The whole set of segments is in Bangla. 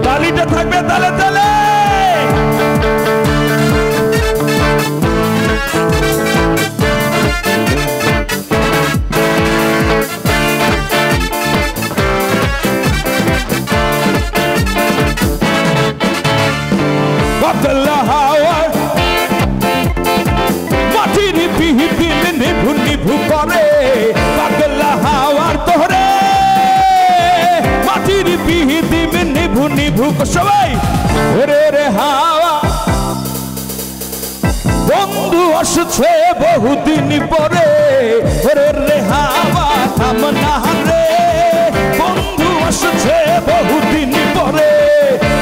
তালিটা থাকবে তালে তালে। পাগলা হাওয়ার মাটির পিহিতি নিভু নিভু করে, পাগলা হাওয়ার তোরে মাটির পিহিতি নিভু নিভু। সবাই ওরে রে হাওয়া বন্ধু আসছে বহুদিন পরে, ওরে রে হাওয়া থাম না রে, বন্ধু আসছে বহুদিন পরে,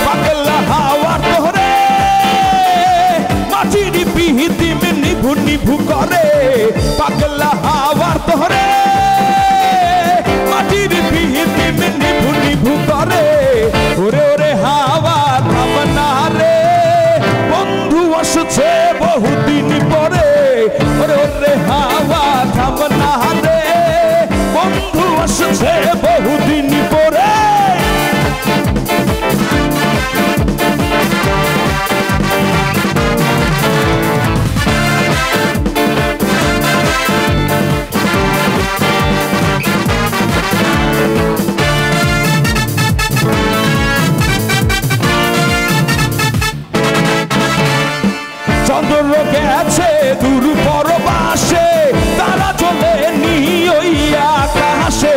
পাগলা হাওয়ার তোরে মাটির পিহিতি নিভু নিভু করে, পাগলা হাওয়ার তোরে মাটির পিহিতি নিভু নিভু করে, ওরে ওরে হাওয়া থাম না রে, বন্ধু আসছে বহুদিন পরে, ওরে ওরে হাওয়া থাম না রে, বন্ধু আসছে বহুদিন পরে। চন্দ্র গেছে দূর পরবাসে, তারা চলে নি ওই আকাশে,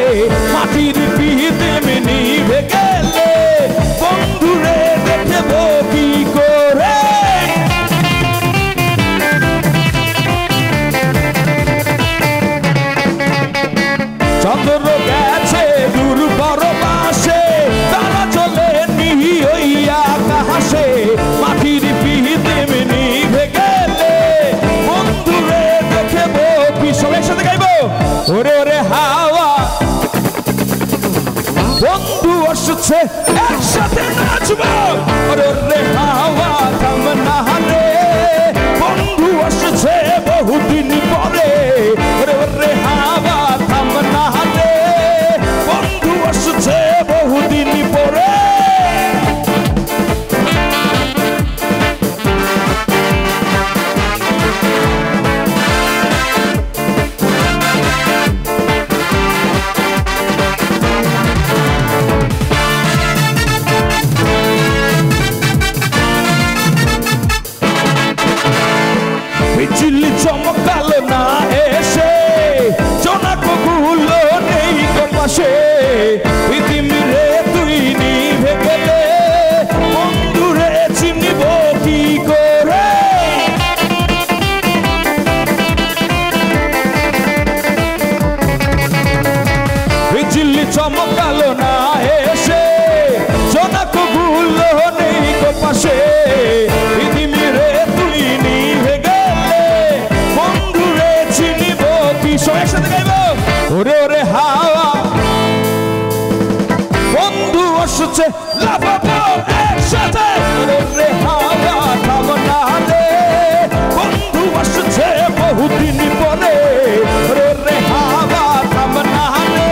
মাটির পিহিতে নিভে গেলে বন্ধুরে দেখব কি করে। চন্দ্র গেছে দূর পরবাসে, তারা চলে নি ওই আকাশে, মাটির পিহিতে নিভে গেলে বন্ধুরে দেখব কি। সবাই একসাথে গাইব ওরে ওরে হাওয়া বন্ধু আসছে একসাথে নাচবো, ওরে ওরে হাওয়া থাম না রে, বন্ধু আসছে বহুদিন পরে, ওরে ওরে হাওয়া থাম না রে, বন্ধু আসছে বহুদিন পরে। বিজলি চমকালো না এসে, জোনাকগুলো নেই গো পাশে, পৃথিবীরে তুই নিভে গেলে বন্ধুরে চিনিব কি করে। বিজলি চমকালো না এসে, জোনাকগুলো নেই গো পাশে, পৃথিবীরে তুই নিভে গেলে বন্ধুরে চিনিব কি। সবাই একসাথে গাইব ওরে ওরে হাওয়া বন্ধু আসছে লাফাবো একসাথে, ওরে ওরে হাওয়া থাম না রে, বন্ধু আসছে বহুদিন পরে, ওরে ওরে হাওয়া থাম না রে,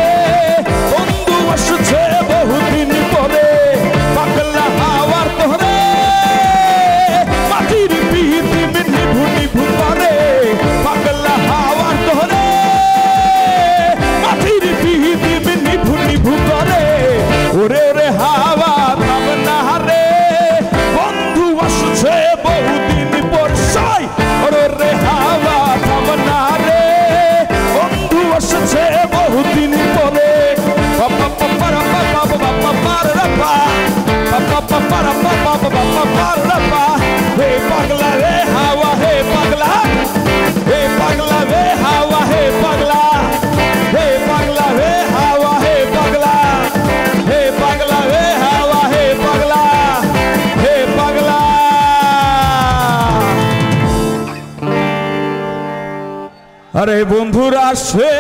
বন্ধু আসছে বহুদিন পরে, পাগলা হাওয়ার তোরে মাটির পিহিতি নিভু নিভু করে, পাগলা হাওয়ার তোরে মাটির পিহিতি নিভু নিভু করে, ওরে ওরে হাওয়া থাম না রে, বন্ধু আসছে বহুদিন পরশাই, ওরে ওরে হাওয়া থাম না রে, বন্ধু আসছে বহুদিন পরে। হে পাগলা রে হাওয়া, হে পাগলা, হে পাগলা রে হাওয়া, হে পাগলা, হে পাগলা রে হাওয়া, হে পাগলা, হে পাগলা রে হাওয়া, হে পাগলা, হে পাগলা। আরে বন্ধুরা সে